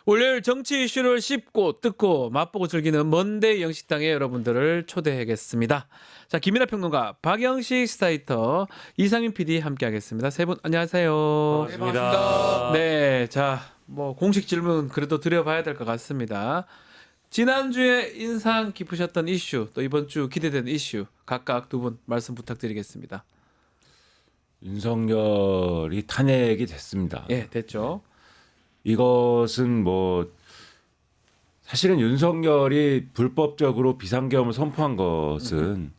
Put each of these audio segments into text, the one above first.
월요일 정치 이슈를 씹고 뜯고 맛보고 즐기는 먼데이 영식당에 여러분들을 초대하겠습니다. 자, 김민하 평론가, 박영식 스타이터, 이상민 PD 함께하겠습니다. 세 분 안녕하세요. 반갑습니다. 네, 자, 뭐 공식 질문 그래도 드려봐야 될 것 같습니다. 지난주에 인상 깊으셨던 이슈, 또 이번 주 기대되는 이슈 각각 두 분 말씀 부탁드리겠습니다. 윤석열이 탄핵이 됐습니다. 예, 됐죠. 이것은 뭐 사실은 윤석열이 불법적으로 비상계엄을 선포한 것은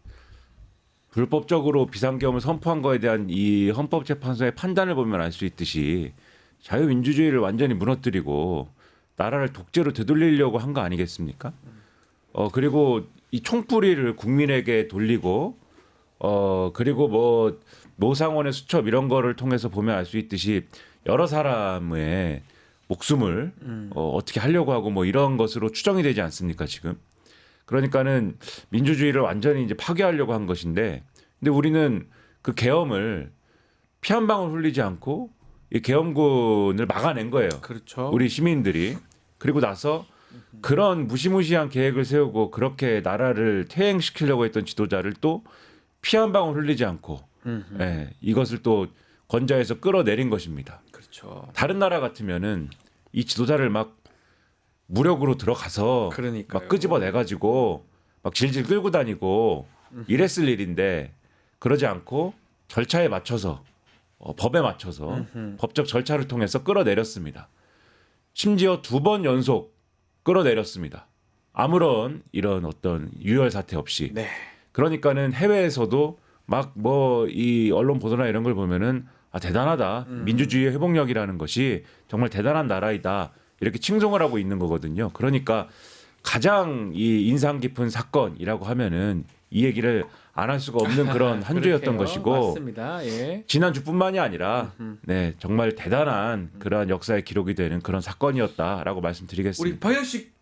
불법적으로 비상계엄을 선포한 거에 대한 이 헌법재판소의 판단을 보면 알 수 있듯이 자유민주주의를 완전히 무너뜨리고 나라를 독재로 되돌리려고 한 거 아니겠습니까? 그리고 이 총뿌리를 국민에게 돌리고 그리고 뭐 노상원의 수첩 이런 거를 통해서 보면 알 수 있듯이 여러 사람의 목숨을 어떻게 하려고 하고 뭐 이런 것으로 추정이 되지 않습니까 지금? 그러니까는 민주주의를 완전히 이제 파괴하려고 한 것인데, 근데 우리는 그 계엄을 피 한 방울 흘리지 않고 이 계엄군을 막아낸 거예요. 그렇죠. 우리 시민들이. 그리고 나서 그런 무시무시한 계획을 세우고 그렇게 나라를 퇴행시키려고 했던 지도자를 또 피 한 방울 흘리지 않고 이것을 또 권좌에서 끌어내린 것입니다. 그렇죠. 다른 나라 같으면은 이 지도자를 막 무력으로 들어가서 그러니까요. 막 끄집어내 가지고 막 질질 끌고 다니고 이랬을 일인데 그러지 않고 절차에 맞춰서 법에 맞춰서 법적 절차를 통해서 끌어내렸습니다. 심지어 2번 연속 끌어내렸습니다. 아무런 이런 어떤 유혈 사태 없이. 네. 그러니까는 해외에서도 막 뭐 이 언론 보도나 이런 걸 보면은 아 대단하다. 민주주의의 회복력이라는 것이 정말 대단한 나라이다. 이렇게 칭송을 하고 있는 거거든요. 그러니까 가장 이 인상 깊은 사건이라고 하면은 이 얘기를 안 할 수가 없는 그런 한 주였던 것이고, 맞습니다. 예. 지난주뿐만이 아니라 네, 정말 대단한 그러한 역사의 기록이 되는 그런 사건이었다라고 우리 말씀드리겠습니다. 박영식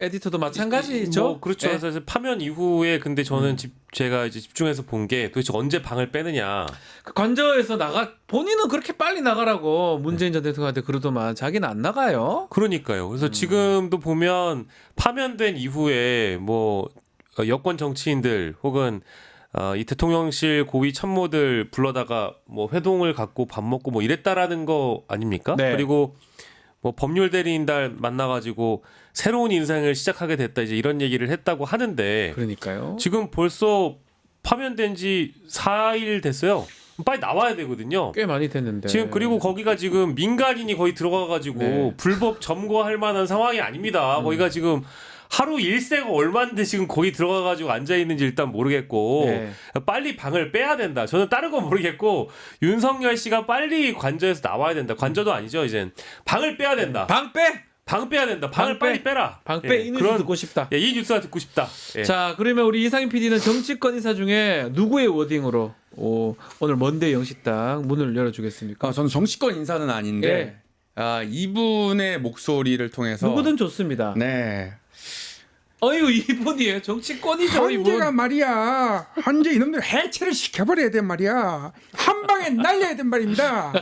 에디터도 마찬가지죠. 뭐 그렇죠. 예. 그래서 파면 이후에 근데 저는 제가 이제 집중해서 본 게 도대체 언제 방을 빼느냐. 그 관저에서 본인은 그렇게 빨리 나가라고 문재인 전 대통령한테 그러더만 자기는 안 나가요. 그러니까요. 그래서 지금도 보면 파면된 이후에 뭐 여권 정치인들 혹은 이 대통령실 고위 참모들 불러다가 뭐 회동을 갖고 밥 먹고 뭐 이랬다라는 거 아닙니까? 네. 그리고 뭐 법률 대리인들 만나가지고 새로운 인생을 시작하게 됐다 이제 이런 얘기를 했다고 하는데 그러니까요. 지금 벌써 파면된 지 4일 됐어요. 빨리 나와야 되거든요. 꽤 많이 됐는데. 지금 그리고 거기가 지금 민간인이 거의 들어가가지고 네. 불법 점거할 만한 상황이 아닙니다. 거기가 지금 하루 일세가 얼마인데 지금 거기 들어가가지고 앉아 있는지 일단 모르겠고 네. 빨리 방을 빼야 된다. 저는 다른 건 모르겠고 윤석열 씨가 빨리 관저에서 나와야 된다. 관저도 아니죠 이젠 방을 빼야 된다. 방 빼. 방 빼야 된다. 방을 방 빼. 빨리 빼라. 방 빼. 이 뉴스 듣고 싶다. 이 뉴스가 듣고 싶다. 예. 자, 그러면 우리 이상민 PD는 정치권 인사 중에 누구의 워딩으로 오늘 먼데이 영식당 문을 열어주겠습니까? 저는 정치권 인사는 아닌데 이분의 목소리를 통해서 누구든 좋습니다. 네. 어이구 이분이에요. 정치권이죠 이분. 헌재가 말이야. 헌재 이놈들 해체를 시켜버려야 된 말이야. 한 방에 날려야 된 말입니다.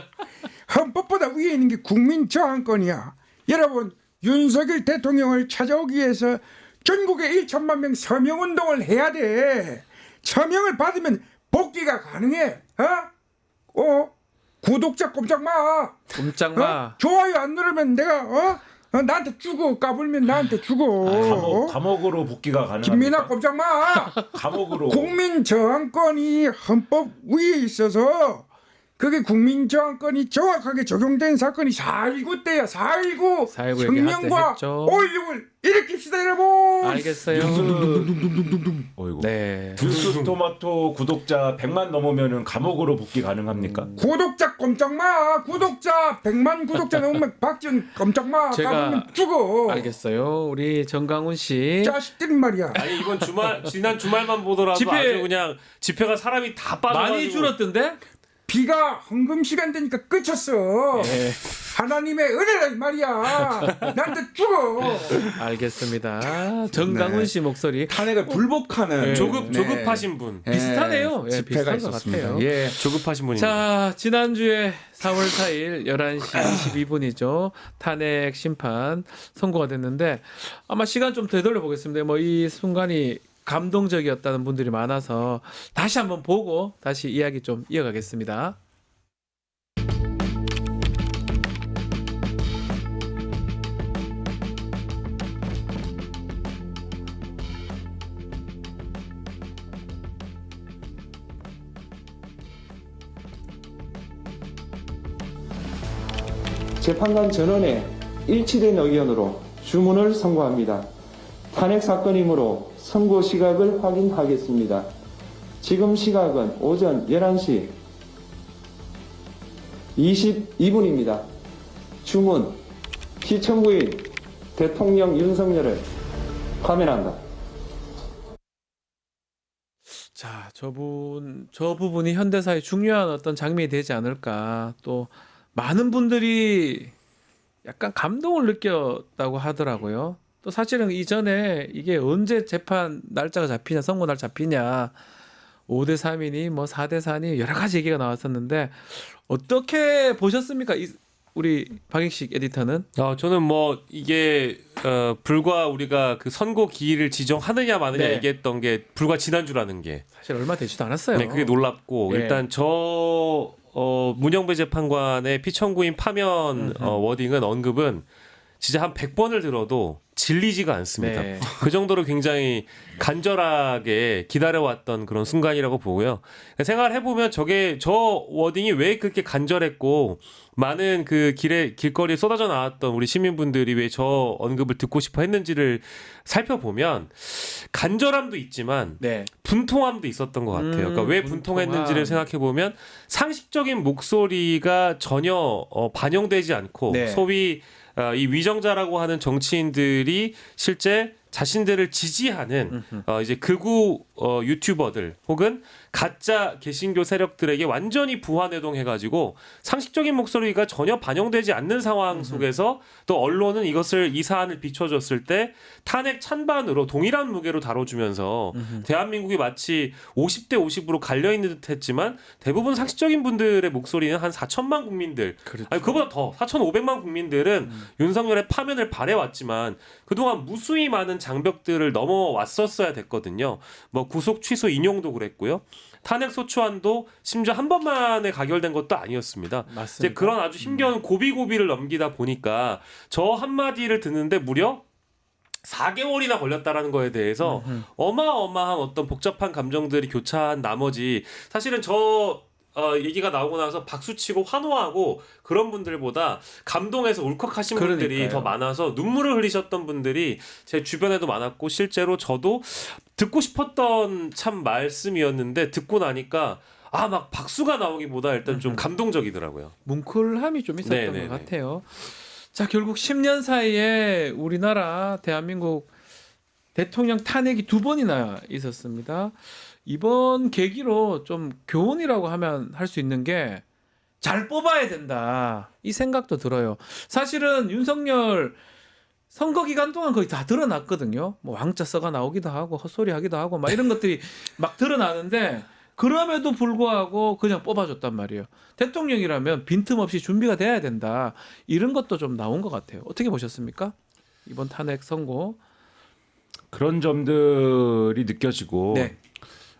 헌법보다 위에 있는 게 국민저항권이야. 여러분 윤석열 대통령을 찾아오기 위해서 전국에 1천만 명 서명운동을 해야 돼. 서명을 받으면 복귀가 가능해. 구독자 꼼짝 마. 꼼짝마. 좋아요 안 누르면 내가 나한테 주고 까불면 나한테 주고. 감옥으로 복귀가 가능합니다. 김민아 꼼짝 마. 감옥으로. 국민 저항권이 헌법 위에 있어서 그게 국민 저항권이 정확하게 적용된 사건이 4.19 때야. 4.19 4.19 혁명과 했죠. 5.16을 일으킵시다 여러분. 알겠어요. 어이구. 네. 뉴스 토마토 구독자 100만 넘으면은 감옥으로 복귀 가능합니까? 구독자 꼼짝 마. 구독자 100만 구독자 넘으면 박지원 꼼짝 마. 제가 까불면 죽어. 알겠어요. 우리 정강훈 씨. 자식들 말이야. 아니 이번 지난 주말만 보더라도 집회- 아주 그냥 집회가 사람이 다 빠져가지고 많이 줄었던데? 비가 헌금 시간 되니까 끝쳤어. 네. 하나님의 은혜라 이 말이야. 나한테 죽어. 알겠습니다. 정강훈 네. 씨 목소리 탄핵을 불복하는 조급하신 분. 비슷하네요. 예, 집회가 비슷한 것 있었습니다. 같아요. 예. 조급하신 분입니다. 자, 지난주에 4월 4일 11시 22분이죠. 탄핵 심판 선고가 됐는데 아마 시간 좀 되돌려 보겠습니다. 뭐 이 순간이 감동적이었다는 분들이 많아서 다시 한번 보고 다시 이야기 좀 이어가겠습니다. 재판관 전원의 일치된 의견으로 주문을 선고합니다. 탄핵 사건이므로 선고 시각을 확인하겠습니다. 지금 시각은 오전 11시 22분입니다. 주문 피청구인 대통령 윤석열을 파면한다. 자, 저 부분이 현대사의 중요한 어떤 장면이 되지 않을까. 또 많은 분들이 약간 감동을 느꼈다고 하더라고요. 또 사실은 이전에 이게 언제 재판 날짜가 잡히냐, 선고 날 잡히냐, 5대 3이니 뭐 4대 4니 여러 가지 얘기가 나왔었는데 어떻게 보셨습니까? 우리 박익식 에디터는? 저는 뭐 이게 불과 우리가 그 선고 기일을 지정하느냐 마느냐 네. 얘기했던 게 불과 지난주라는 게 사실 얼마 되지도 않았어요. 네, 그게 놀랍고 예. 일단 문영배 재판관의 피청구인 파면 워딩은 언급은 진짜 한 100번을 들어도 질리지가 않습니다. 네. 그 정도로 굉장히 간절하게 기다려왔던 그런 순간이라고 보고요. 생각을 해보면 저 워딩이 왜 그렇게 간절했고 많은 그 길거리에 쏟아져 나왔던 우리 시민분들이 왜 저 언급을 듣고 싶어 했는지를 살펴보면 간절함도 있지만 네. 분통함도 있었던 것 같아요. 그러니까 왜 분통했는지를 생각해 보면 상식적인 목소리가 전혀 반영되지 않고 네. 소위 이 위정자라고 하는 정치인들이 실제 자신들을 지지하는 이제 극우 유튜버들 혹은 가짜 개신교 세력들에게 완전히 부화내동해가지고 상식적인 목소리가 전혀 반영되지 않는 상황 속에서 또 언론은 이 사안을 비춰줬을 때 탄핵 찬반으로 동일한 무게로 다뤄주면서 대한민국이 마치 50대 50으로 갈려있는 듯 했지만 대부분 상식적인 분들의 목소리는 한 4천만 국민들 그렇죠. 아니 그보다 더 4,500만 국민들은 윤석열의 파면을 바래왔지만 그동안 무수히 많은 장벽들을 넘어왔었어야 됐거든요. 뭐 구속 취소 인용도 그랬고요. 탄핵 소추안도 심지어 한 번만에 가결된 것도 아니었습니다. 맞습니다. 이제 그런 아주 힘겨운 고비고비를 넘기다 보니까 저 한마디를 듣는데 무려 4개월이나 걸렸다라는 거에 대해서 어마어마한 어떤 복잡한 감정들이 교차한 나머지 사실은 얘기가 나오고 나서 박수치고 환호하고 그런 분들보다 감동해서 울컥하신 분들이 그러니까요. 더 많아서 눈물을 흘리셨던 분들이 제 주변에도 많았고 실제로 저도 듣고 싶었던 참 말씀이었는데 듣고 나니까 막 박수가 나오기보다 일단 좀 감동적이더라고요. 뭉클함이 좀 있었던 네네네. 것 같아요. 자, 결국 10년 사이에 우리나라 대한민국 대통령 탄핵이 2번이나 있었습니다. 이번 계기로 좀 교훈이라고 하면 할 수 있는 게 잘 뽑아야 된다. 이 생각도 들어요. 사실은 윤석열 선거 기간 동안 거의 다 드러났거든요. 뭐 왕자 써가 나오기도 하고 헛소리 하기도 하고 막 이런 것들이 막 드러나는데 그럼에도 불구하고 그냥 뽑아줬단 말이에요. 대통령이라면 빈틈없이 준비가 돼야 된다. 이런 것도 좀 나온 것 같아요. 어떻게 보셨습니까? 이번 탄핵 선고. 그런 점들이 느껴지고 네.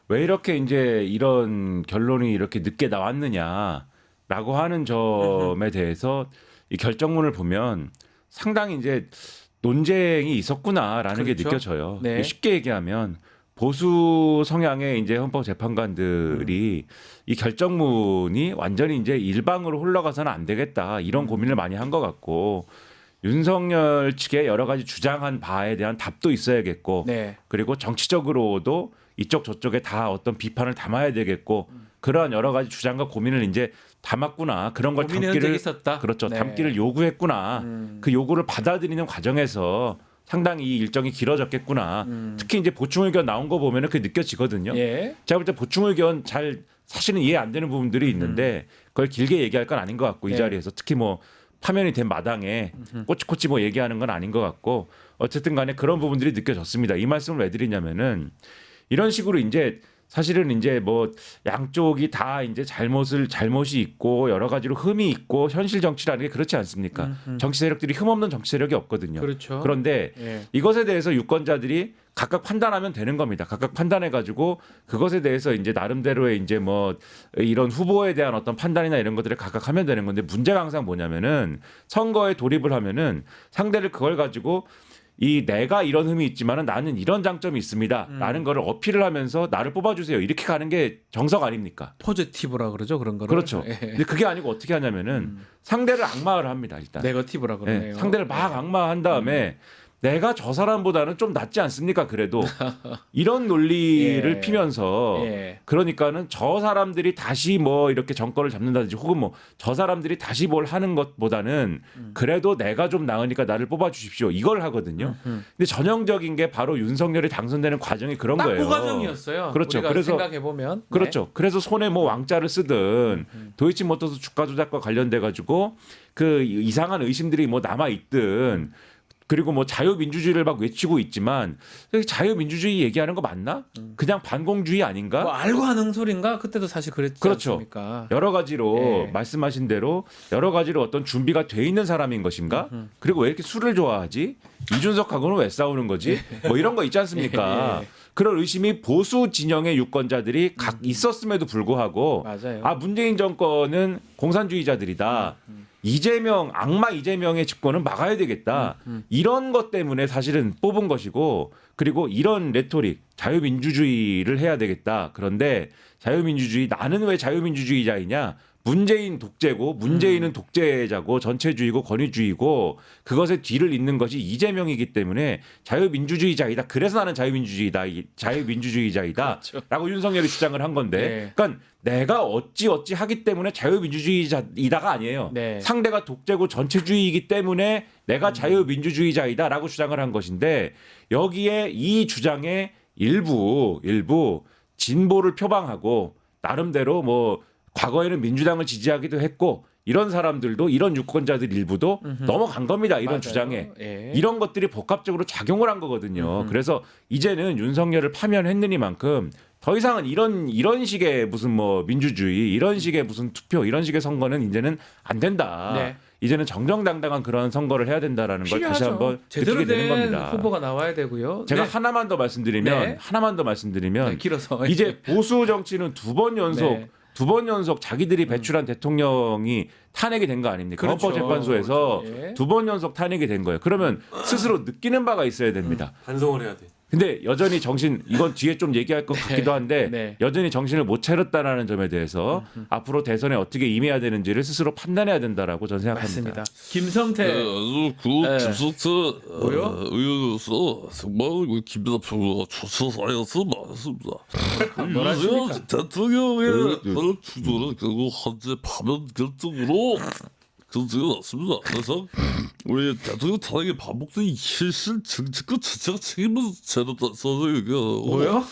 왜 이렇게 이제 이런 결론이 이렇게 늦게 나왔느냐라고 하는 점에 대해서 이 결정문을 보면 상당히 이제 논쟁이 있었구나라는 게 그렇죠. 느껴져요. 네. 쉽게 얘기하면 보수 성향의 이제 헌법 재판관들이 이 결정문이 완전히 이제 일방으로 흘러가서는 안 되겠다 이런 고민을 많이 한 것 같고 윤석열 측의 여러 가지 주장한 바에 대한 답도 있어야겠고 네. 그리고 정치적으로도 이쪽 저쪽에 다 어떤 비판을 담아야 되겠고 그러한 여러 가지 주장과 고민을 이제 담았구나 그런 걸 고민의 흔적이 담기를 있었다. 그렇죠 네. 담기를 요구했구나 그 요구를 받아들이는 과정에서 상당히 이 일정이 길어졌겠구나 특히 이제 보충 의견 나온 거 보면은 그게 느껴지거든요. 예. 제가 볼 때 보충 의견 잘 사실은 이해 안 되는 부분들이 있는데 그걸 길게 얘기할 건 아닌 것 같고 네. 이 자리에서 특히 뭐 파면이 된 마당에 꼬치꼬치 뭐 얘기하는 건 아닌 것 같고 어쨌든 간에 그런 부분들이 느껴졌습니다. 이 말씀을 왜 드리냐면은 이런 식으로 이제 사실은 이제 뭐 양쪽이 다 이제 잘못이 있고 여러 가지로 흠이 있고 현실 정치라는 게 그렇지 않습니까? 정치 세력들이 흠 없는 정치 세력이 없거든요. 그렇죠. 그런데 예. 이것에 대해서 유권자들이 각각 판단하면 되는 겁니다. 각각 판단해 가지고 그것에 대해서 이제 나름대로의 이제 뭐 이런 후보에 대한 어떤 판단이나 이런 것들을 각각 하면 되는 건데 문제가 항상 뭐냐면은 선거에 돌입을 하면은 상대를 그걸 가지고 이 내가 이런 흠이 있지만은 나는 이런 장점이 있습니다라는 거를 어필을 하면서 나를 뽑아주세요 이렇게 가는 게 정석 아닙니까? 포지티브라 그러죠 그런 거를. 그렇죠. 예. 근데 그게 아니고 어떻게 하냐면은 상대를 악마를 합니다 일단. 네거티브라 그러네요. 네, 상대를 막 악마한 다음에 내가 저 사람보다는 좀 낫지 않습니까? 그래도 이런 논리를 예. 피면서 예. 그러니까는 저 사람들이 다시 뭐 이렇게 정권을 잡는다든지 혹은 뭐 저 사람들이 다시 뭘 하는 것보다는 그래도 내가 좀 나으니까 나를 뽑아주십시오 이걸 하거든요. 근데 전형적인 게 바로 윤석열이 당선되는 과정이 그런 딱 거예요. 그 과정이었어요. 그렇죠. 우리가 그래서 생각해 보면 그렇죠. 그래서 손에 뭐 왕자를 쓰든 도이치모터스 주가 조작과 관련돼 가지고 그 이상한 의심들이 뭐 남아 있든 그리고 뭐 자유민주주의를 막 외치고 있지만 자유민주주의 얘기하는 거 맞나? 그냥 반공주의 아닌가? 뭐 알고 하는 소린가? 그때도 사실 그랬지 그렇죠. 않습니까? 여러 가지로 예. 말씀하신 대로 여러 가지로 어떤 준비가 돼 있는 사람인 것인가? 그리고 왜 이렇게 술을 좋아하지? 이준석하고는 왜 싸우는 거지? 뭐 이런 거 있지 않습니까? 예. 그런 의심이 보수 진영의 유권자들이 각 있었음에도 불구하고 맞아요. 아 문재인 정권은 공산주의자들이다. 악마 이재명의 집권은 막아야 되겠다. 이런 것 때문에 사실은 뽑은 것이고 그리고 이런 레토릭 자유민주주의를 해야 되겠다. 그런데 자유민주주의 나는 왜 자유민주주의자이냐? 문재인 독재고 문재인은 독재자고 전체주의고 권위주의고 그것의 뒤를 잇는 것이 이재명이기 때문에 자유민주주의자이다. 그래서 나는 자유민주주의자이다라고 그렇죠. 윤석열이 주장을 한 건데 네. 그러니까 내가 어찌 하기 때문에 자유민주주의자이다가 아니에요. 네. 상대가 독재고 전체주의이기 때문에 내가 자유민주주의자이다라고 주장을 한 것인데 여기에 이 주장에 일부 진보를 표방하고 나름대로 뭐 과거에는 민주당을 지지하기도 했고 이런 사람들도 이런 유권자들 일부도 넘어간 겁니다. 이런 맞아요. 주장에. 예. 이런 것들이 복합적으로 작용을 한 거거든요. 그래서 이제는 윤석열을 파면했느니만큼 더 이상은 이런 식의 무슨 뭐 민주주의, 이런 식의 무슨 투표, 이런 식의 선거는 이제는 안 된다. 네. 이제는 정정당당한 그런 선거를 해야 된다라는 걸 다시 필요하죠. 한번 제대로 느끼게 되는 된 겁니다. 후보가 나와야 되고요. 제가 네. 하나만 더 말씀드리면 네, 길어서 이제 보수 정치는 두 번 연속 자기들이 배출한 대통령이 탄핵이 된 거 아닙니까? 그렇죠. 헌법재판소에서 예. 두 번 연속 탄핵이 된 거예요. 그러면 스스로 느끼는 바가 있어야 됩니다. 반성을 해야 돼. 근데 여전히 이건 뒤에 좀 얘기할 것 같기도 한데 네. 여전히 정신을 못 차렸다라는 점에 대해서 앞으로 대선에 어떻게 임해야 되는지를 스스로 판단해야 된다라고 저는 생각합니다. 맞습니다. 김성태 아주 그 예. 김성태 뭐요? 의원으로서 정말 우리 김민하 평론가 조사사에서 많습니다. 뭐라십니까? 윤석열 대통령의 그런 주도는 결국 현재 파면 결정으로 결정이 났습니다. 그래서 우리 대통령 탄핵이 반복된 실실 정치권 자체가 책임을 제대로 써서 얘기하고 뭐요?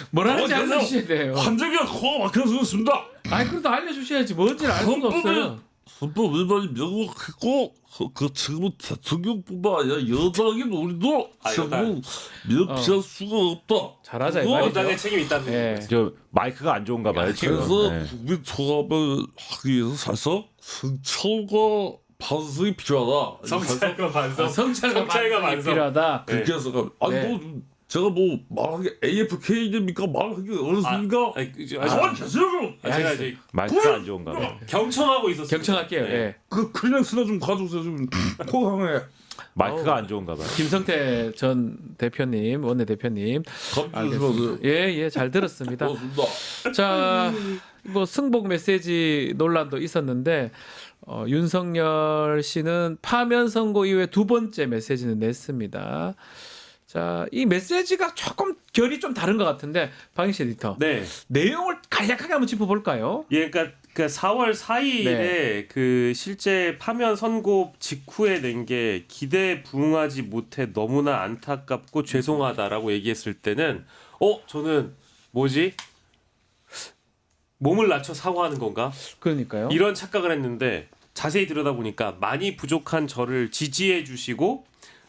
뭐라는지 어, 알려주셔야 돼요. 환경이 코가 막혀서 있습니다. 아니 그래도 알려주셔야지 뭔지를 알 수가 없어요. 헌법 위반이 명확했고 그 책임은 대통령뿐만 아니라 여당인 우리도 책임을 면피할 수가 없다. 잘하자 이 그거 말이죠. 여당의 책임이 있다는 예. 저 마이크가 안 좋은가 봐요. 지금. 그래서 네. 국민 통합을 하기 위해서 사실상 성찰과 반성이 필요하다. 성찰과 반성. 성찰과 성찰과 반성이 반성. 필요하다. 그렇게 해서 아니 네. 뭐 제가 뭐 말하기 AFK입니까 말하기 어렵습니까? 가만히 계세요. 제가 이제 마이크가 안 좋은가 봐요. 경청하고 있었어요. 경청할게요. 예. 그 클렉스나 좀 가져오세요 좀. 코강에 마이크가 안 좋은가 봐요. 김성태 전 대표님, 원내 대표님. 감사합니다. 예, 잘 들었습니다. 고맙습니다. 자, 뭐 승복 메시지 논란도 있었는데 윤석열 씨는 파면 선고 이후에 두 번째 메시지는 냈습니다. 자, 이 메시지가 조금 결이 좀 다른 것 같은데 박영식 에디터. 네. 내용을 간략하게 한번 짚어볼까요? 예, 그러니까 4월 4일에 네. 그 실제 파면 선고 직후에 낸 게 기대에 부응하지 못해 너무나 안타깝고 죄송하다라고 얘기했을 때는 저는 뭐지? 몸을 낮춰 사과하는 건가? 그러니까요. 이런 착각을 했는데 자세히 들여다보니까 많이 부족한 저를 지지해 주시고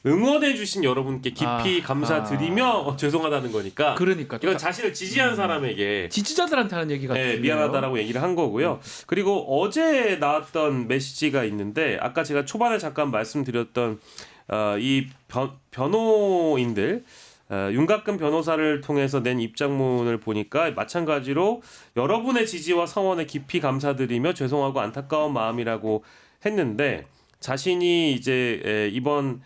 응원해 주신 여러분께 깊이 감사드리며 죄송하다는 거니까 그러니까 이건 자신을 지지한 사람에게 지지자들한테 하는 얘기 같아요. 미안하다라고 얘기를 한 거고요. 그리고 어제 나왔던 메시지가 있는데 아까 제가 초반에 잠깐 말씀드렸던 이 변호인들 윤곽근 변호사를 통해서 낸 입장문을 보니까 마찬가지로 여러분의 지지와 성원에 깊이 감사드리며 죄송하고 안타까운 마음이라고 했는데 자신이 이제 이번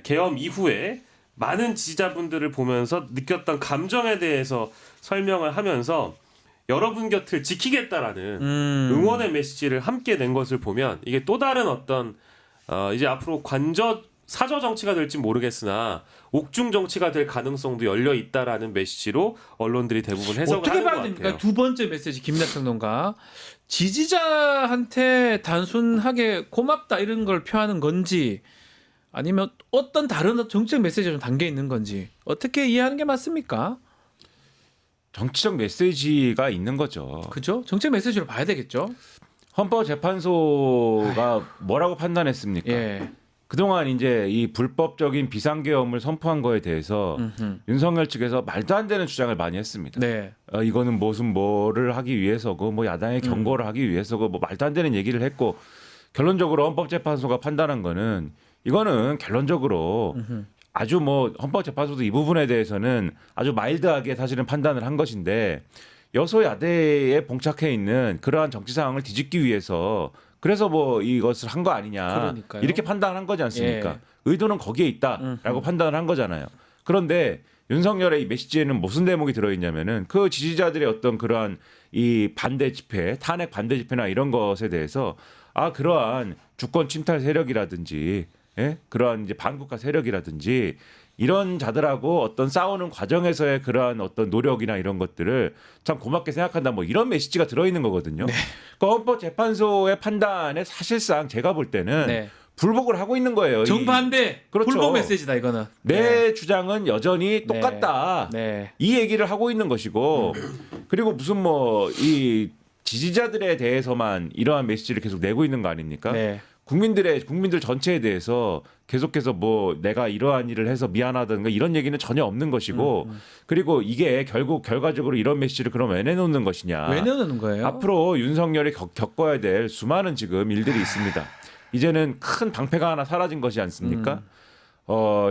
계엄 이후에 많은 지지자분들을 보면서 느꼈던 감정에 대해서 설명을 하면서 여러분 곁을 지키겠다라는 응원의 메시지를 함께 낸 것을 보면 이게 또 다른 어떤 이제 앞으로 사저 정치가 될지 모르겠으나 옥중 정치가 될 가능성도 열려 있다라는 메시지로 언론들이 대부분 해석을 어떻게 하는 것 봐야 같아요. 됩니까? 두 번째 메시지 김민하 평론가 지지자한테 단순하게 고맙다 이런 걸 표하는 건지 아니면 어떤 다른 정책 메시지가 좀 담겨 있는 건지 어떻게 이해하는 게 맞습니까? 정치적 메시지가 있는 거죠. 그죠? 정책 메시지로 봐야 되겠죠. 헌법재판소가 뭐라고 판단했습니까? 예. 그동안 이제 이 불법적인 비상계엄을 선포한 거에 대해서 윤석열 측에서 말도 안 되는 주장을 많이 했습니다. 네. 이거는 무슨 뭐를 하기 위해서고 뭐 야당의 경고를 하기 위해서고 뭐 말도 안 되는 얘기를 했고 결론적으로 헌법재판소가 판단한 거는 이거는 결론적으로 아주 뭐 헌법재판소도 이 부분에 대해서는 아주 마일드하게 사실은 판단을 한 것인데 여소야대에 봉착해 있는 그러한 정치 상황을 뒤집기 위해서 그래서 뭐 이것을 한 거 아니냐 그러니까요. 이렇게 판단한 거지 않습니까? 예. 의도는 거기에 있다라고 판단을 한 거잖아요. 그런데 윤석열의 이 메시지에는 무슨 대목이 들어있냐면은 그 지지자들의 어떤 그러한 이 반대 집회, 탄핵 반대 집회나 이런 것에 대해서 그러한 주권 침탈 세력이라든지 그러한 이제 반국가 세력이라든지 이런 자들하고 어떤 싸우는 과정에서의 그러한 어떤 노력이나 이런 것들을 참 고맙게 생각한다 뭐 이런 메시지가 들어있는 거거든요. 그 헌법재판소의 판단에 사실상 제가 볼 때는 네. 불복을 하고 있는 거예요. 정반대 그렇죠. 불법 메시지다 이거는. 내 주장은 여전히 똑같다. 네. 이 얘기를 하고 있는 것이고 그리고 무슨 뭐 이 지지자들에 대해서만 이러한 메시지를 계속 내고 있는 거 아닙니까? 네. 국민들 전체에 대해서 계속해서 뭐 내가 이러한 일을 해서 미안하다든가 이런 얘기는 전혀 없는 것이고 그리고 이게 결국 결과적으로 이런 메시지를 그럼 왜 내놓는 것이냐? 왜 내놓는 거예요? 앞으로 윤석열이 겪어야 될 수많은 지금 일들이 있습니다. 이제는 큰 방패가 하나 사라진 것이 않습니까?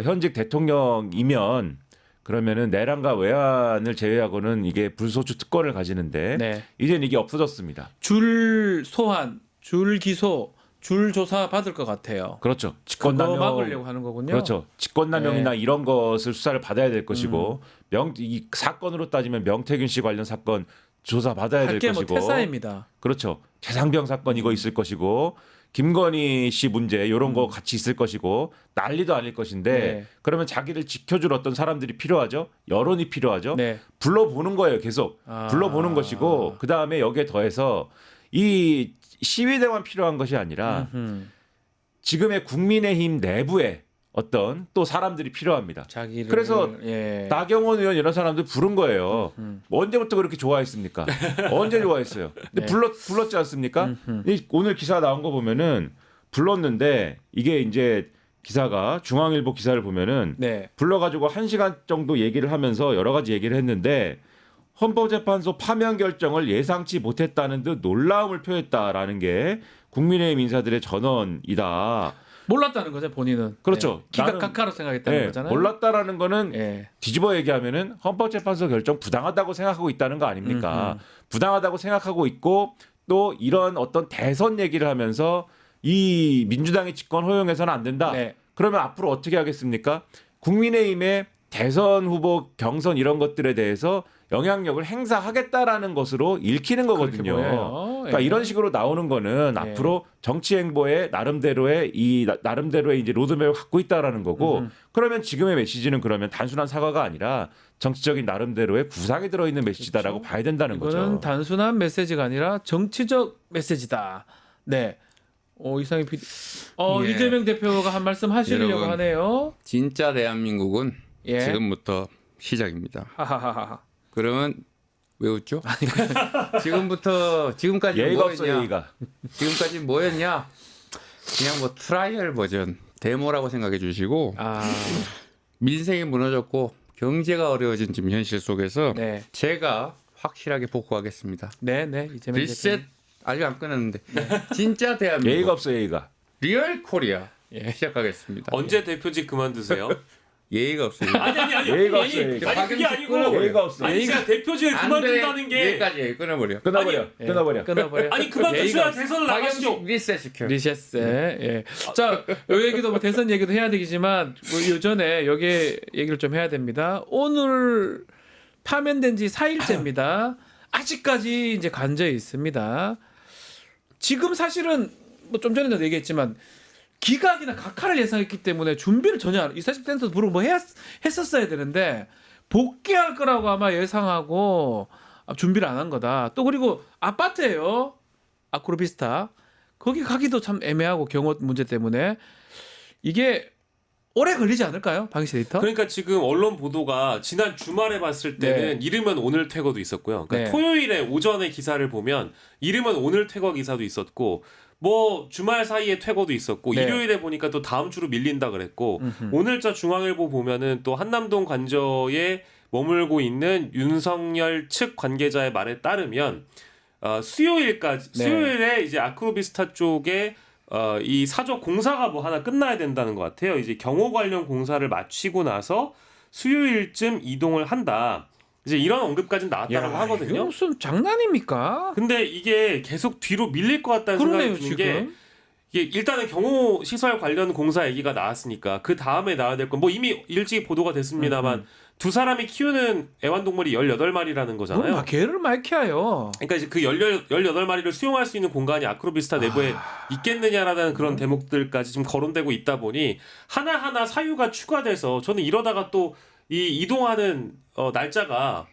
현직 대통령이면 그러면은 내란과 외환을 제외하고는 이게 불소추 특권을 가지는데 네. 이제는 이게 없어졌습니다. 줄 소환, 줄 기소, 줄 조사 받을 것 같아요. 그렇죠. 그거 직권남용 막으려고 하는 거군요. 그렇죠. 직권남용이나 네. 이런 것을 수사를 받아야 될 것이고 이 사건으로 따지면 명태균 씨 관련 사건 조사 받아야 될 할게 뭐 것이고 태사입니다. 그렇죠. 최상병 사건 이거 있을 것이고 김건희 씨 문제 이런 거 같이 있을 것이고 난리도 아닐 것인데 네. 그러면 자기를 지켜줄 어떤 사람들이 필요하죠. 여론이 필요하죠. 네. 불러보는 거예요. 계속 아. 불러보는 것이고 그 다음에 여기에 더해서 이 시위대만 필요한 것이 아니라 지금의 국민의힘 내부에 어떤 또 사람들이 필요합니다. 자기를 그래서 예. 나경원 의원 이런 사람들 부른 거예요. 언제부터 그렇게 좋아했습니까? 언제 좋아했어요? 근데 네. 불렀지 않습니까? 오늘 기사 나온 거 보면은 불렀는데 이게 이제 기사가 중앙일보 기사를 보면은 네. 불러가지고 1시간 정도 얘기를 하면서 여러 가지 얘기를 했는데 헌법재판소 파면 결정을 예상치 못했다는 듯 놀라움을 표했다라는 게 국민의힘 인사들의 전언이다. 몰랐다는 거죠 본인은. 그렇죠. 네. 나는- 기각각하로 생각했다는 네, 거잖아요. 몰랐다라는 거는 예. 뒤집어 얘기하면은 헌법재판소 결정 부당하다고 생각하고 있다는 거 아닙니까? 부당하다고 생각하고 있고 또 이런 어떤 대선 얘기를 하면서 이 민주당의 집권 허용해서는 안 된다. 네. 그러면 앞으로 어떻게 하겠습니까? 국민의힘의 대선 후보 경선 이런 것들에 대해서 영향력을 행사하겠다라는 것으로 읽히는 거거든요. 그렇게 보여요. 그러니까 예. 이런 식으로 나오는 거는 앞으로 정치 행보에 나름대로의 이제 로드맵을 갖고 있다라는 거고 그러면 지금의 메시지는 그러면 단순한 사과가 아니라 정치적인 나름대로의 구상이 들어있는 메시지다라고 봐야 된다는 이거는 거죠. 단순한 메시지가 아니라 정치적 메시지다. 네. 이상희 PD. 예. 이재명 대표가 한 말씀 하시려고 여러분. 하네요. 진짜 대한민국은 예. 지금부터 시작입니다. 하하하하. 그러면 왜 웃죠? 지금까지 예의가 없어 뭐였냐? 예의가. 지금까지 뭐였냐? 그냥 뭐 트라이얼 버전 데모라고 생각해 주시고 아, 민생이 무너졌고 경제가 어려워진 지금 현실 속에서 네, 제가 확실하게 복구하겠습니다. 네, 네. 이재명 리셋 대표님. 아직 안 끊었는데 진짜 대한민국 예의가 없어 예의가. 리얼 코리아 시작하겠습니다. 언제 대표직 그만두세요? 예의가 없어요. 아니 예의가 없어 예의가. 아니 그게 아니고 예의가 없어. 아니 제가 대표직을 그만둔다는 게 여기까지 끊어버려. 끊어버려. 예, 끊어버려. 끊어버려. 아니 그만두셔야 대선을 나가시죠. 박영식 리셋 시켜. 리셰스. 예. 자, 요 얘기도 뭐 대선 얘기도 해야 되겠지만 뭐 요전에 여기 얘기를 좀 해야 됩니다. 오늘 파면된 지 4일째입니다. 아직까지 이제 관저에 있습니다. 지금 사실은 뭐 좀 전에도 얘기했지만 기각이나 각하를 예상했기 때문에 준비를 전혀 안 2040센터도 부르고 뭐 했었어야 되는데 복귀할 거라고 아마 예상하고 준비를 안 한 거다. 또 그리고 아파트예요. 아크로비스타. 거기 가기도 참 애매하고 경호 문제 때문에 이게 오래 걸리지 않을까요? 방시 데이터? 그러니까 지금 언론 보도가 지난 주말에 봤을 때는 이르면 오늘 퇴거도 있었고요. 그러니까 네. 토요일에 오전에 기사를 보면 이르면 오늘 퇴거 기사도 있었고 뭐 주말 사이에 퇴거도 있었고 네. 일요일에 보니까 또 다음 주로 밀린다 그랬고 음흠. 오늘자 중앙일보 보면은 또 한남동 관저에 머물고 있는 윤석열 측 관계자의 말에 따르면 수요일까지 네. 수요일에 이제 아크로비스타 쪽에 이 사적 공사가 뭐 하나 끝나야 된다는 것 같아요. 이제 경호 관련 공사를 마치고 나서 수요일쯤 이동을 한다. 이제 이런 언급까지는 나왔다고 이게 하거든요. 무슨 장난입니까? 근데 이게 계속 뒤로 밀릴 것 같다는 그러네요, 생각이 드는 게 지금. 이게 일단은 경호 시설 관련 공사 얘기가 나왔으니까 그 다음에 나와야 될 건 뭐 이미 일찍 보도가 됐습니다만 두 사람이 키우는 애완동물이 18마리라는 거잖아요. 뭐 개를 많이 키워요. 그러니까 이제 그 18마리를 수용할 수 있는 공간이 아크로비스타 내부에 있겠느냐라는 그런 대목들까지 지금 거론되고 있다 보니 하나하나 사유가 추가돼서 저는 이러다가 또 이 이동하는 날짜가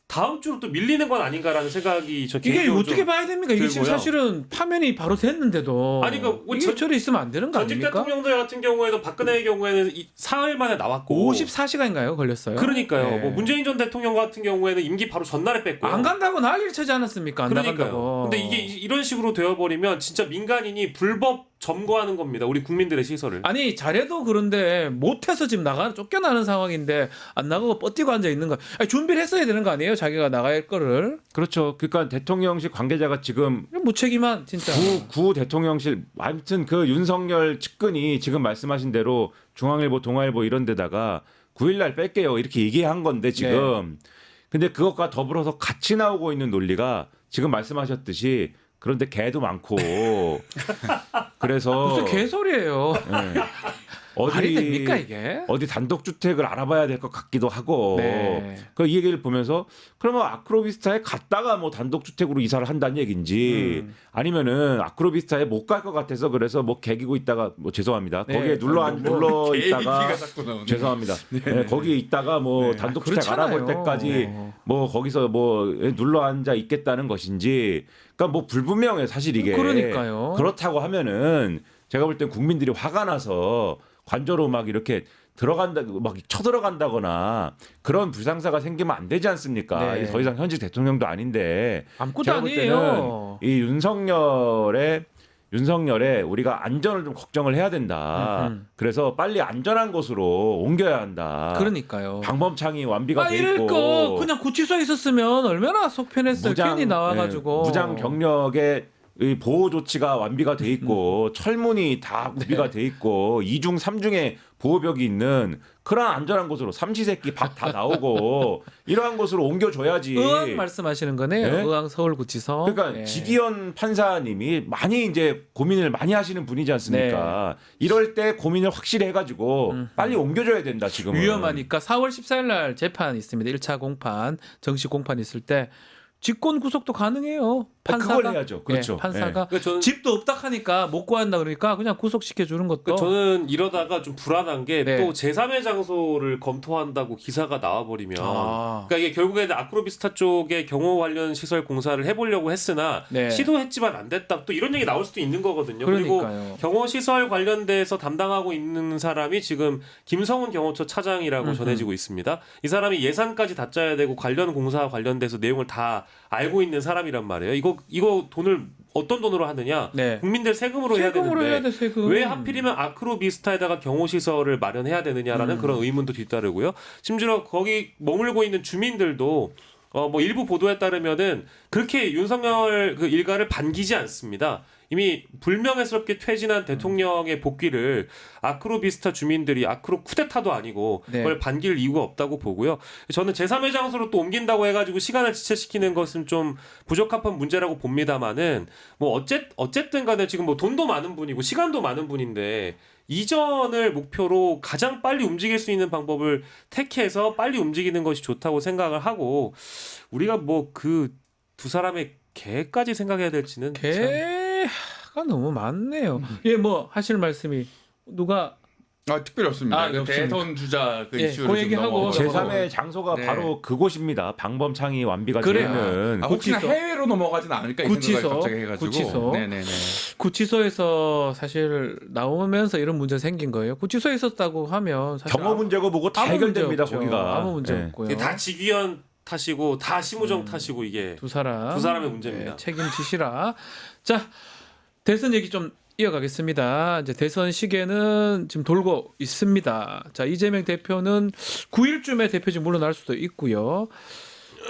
다음 주로 또 밀리는 건 아닌가라는 생각이 저 이게 개인적으로 어떻게 좀 봐야 됩니까? 이게 지금 들고요. 사실은 파면이 바로 됐는데도 아니, 그 이게 저래 있으면 안 되는 거 전직 아닙니까? 대통령들 같은 경우에도 박근혜의 경우에는 사흘 만에 나왔고 54시간인가요? 걸렸어요. 그러니까요. 네. 뭐 문재인 전 대통령 같은 경우에는 임기 바로 전날에 뺐고 안 간다고 난리를 치지 않았습니까? 안 그러니까요. 나간다고. 근데 이게 이런 식으로 되어버리면 진짜 민간인이 불법 점거하는 겁니다. 우리 국민들의 시설을. 아니 잘해도 그런데 못해서 지금 쫓겨나는 상황인데 안 나가고 뻗디고 앉아 있는 거. 아니, 준비를 했어야 되는 거 아니에요? 자기가 나갈 거를. 그렇죠. 그러니까 대통령실 관계자가 지금 무책임한 진짜. 구 대통령실 아무튼 그 윤석열 측근이 지금 말씀하신 대로 중앙일보, 동아일보 이런 데다가 9일날 뺄게요 이렇게 얘기한 건데 지금 근데 그것과 더불어서 같이 나오고 있는 논리가 지금 말씀하셨듯이 그런데 개도 많고 그래서 무슨 개소리예요. 예. 말이 됩니까 이게? 어디 단독 주택을 알아봐야 될 것 같기도 하고 네. 그 이 얘기를 보면서 그러면 아크로비스타에 갔다가 뭐 단독 주택으로 이사를 한다는 얘기인지 아니면은 아크로비스타에 못 갈 것 같아서 그래서 뭐 개기고 있다가 뭐 죄송합니다 네. 거기에 눌러 있다가 얘기가 자꾸 나오네. 죄송합니다 네, 거기에 있다가 뭐 단독 주택 그렇잖아요. 알아볼 때까지 뭐 거기서 뭐 눌러 앉아 있겠다는 것인지 그러니까 뭐 불분명해 사실 이게 그러니까요. 그렇다고 하면은 제가 볼 땐 국민들이 화가 나서 관저로 막 이렇게 들어간다 막 쳐들어간다거나 그런 불상사가 생기면 안 되지 않습니까? 네. 더 이상 현직 대통령도 아닌데 아무것도 제가 볼 아니에요. 때는 이 윤석열의 우리가 안전을 좀 걱정을 해야 된다. 그래서 빨리 안전한 곳으로 옮겨야 한다. 그러니까요. 방범창이 완비가 돼 이럴 있고 거 그냥 구치소에 있었으면 얼마나 속 편했어요. 괜히 나와가지고. 무장 경력의 이 보호 조치가 완비가 돼 있고 철문이 다 구비가 돼 있고 2중 3중의 보호벽이 있는 그런 안전한 곳으로 삼시세끼 밥 다 나오고 이러한 곳으로 옮겨줘야지. 의왕 말씀하시는 거네요. 네? 의왕 서울구치소. 그러니까 예. 지기현 판사님이 많이 이제 고민을 많이 하시는 분이지 않습니까? 이럴 때 고민을 확실히 해가지고 빨리 옮겨줘야 된다 지금은. 위험하니까 4월 14일 날 재판 있습니다. 1차 공판, 정식 공판 있을 때 직권 구속도 가능해요. 판사가 그걸 해야죠. 그렇죠. 예, 판사가 그러니까 저는 집도 없다 하니까 못 구한다 그러니까 그냥 구속시켜 주는 것도 그러니까 저는 이러다가 좀 불안한 게 네. 또 제3의 장소를 검토한다고 기사가 나와버리면 아. 그러니까 이게 결국에는 아크로비스타 쪽에 경호 관련 시설 공사를 해보려고 했으나 네. 시도했지만 안 됐다 또 이런 얘기 나올 수도 있는 거거든요. 그리고 그러니까요. 경호 시설 관련돼서 담당하고 있는 사람이 지금 김성훈 경호처 차장이라고 전해지고 있습니다. 이 사람이 예산까지 다 짜야 되고 관련 공사와 관련돼서 내용을 다 알고 있는 사람이란 말이에요. 이거 돈을 어떤 돈으로 하느냐? 네. 국민들 세금으로 해야 세금으로 되는데 해야 돼 세금. 왜 하필이면 아크로비스타에다가 경호시설을 마련해야 되느냐라는 그런 의문도 뒤따르고요. 심지어 거기 머물고 있는 주민들도 뭐 일부 보도에 따르면은 그렇게 윤석열 그 일가를 반기지 않습니다. 이미 불명예스럽게 퇴진한 대통령의 복귀를 아크로비스타 주민들이 아크로 쿠데타도 아니고 네. 그걸 반길 이유가 없다고 보고요. 저는 제3의 장소로 또 옮긴다고 해가지고 시간을 지체시키는 것은 좀 부적합한 문제라고 봅니다만은 뭐 어쨌든 간에 지금 뭐 돈도 많은 분이고 시간도 많은 분인데 이전을 목표로 가장 빨리 움직일 수 있는 방법을 택해서 빨리 움직이는 것이 좋다고 생각을 하고 우리가 뭐 그 두 사람의 개까지 생각해야 될지는 참. 개가 너무 많네요. 예, 뭐 하실 말씀이 누가 특별히 없습니다. 아, 그 없습니다. 대선 주자 그 예, 이슈를 그 좀 얘기하고 넘어가고. 제3의 장소가 네. 바로 그곳입니다. 방범창이 완비가 그래. 되는 혹시나 구치소. 해외로 넘어가진 않을까 이 구치소. 생각을 갑자기 해가지고. 구치소. 네네네. 구치소에서 사실 나오면서 이런 문제 생긴 거예요. 구치소에 있었다고 하면 사실 경호 문제고 뭐고 다 아무 문제 해결됩니다. 없죠. 거기가. 아무 문제 네. 없고요. 이게 다 직위원 탓이고 다 심우정 탓이고 이게 두 사람 두 사람의 문제입니다. 책임지시라. 자, 대선 얘기 좀 이어가겠습니다. 이제 대선 시계는 지금 돌고 있습니다. 자, 이재명 대표는 9일쯤에 대표직 물러날 수도 있고요.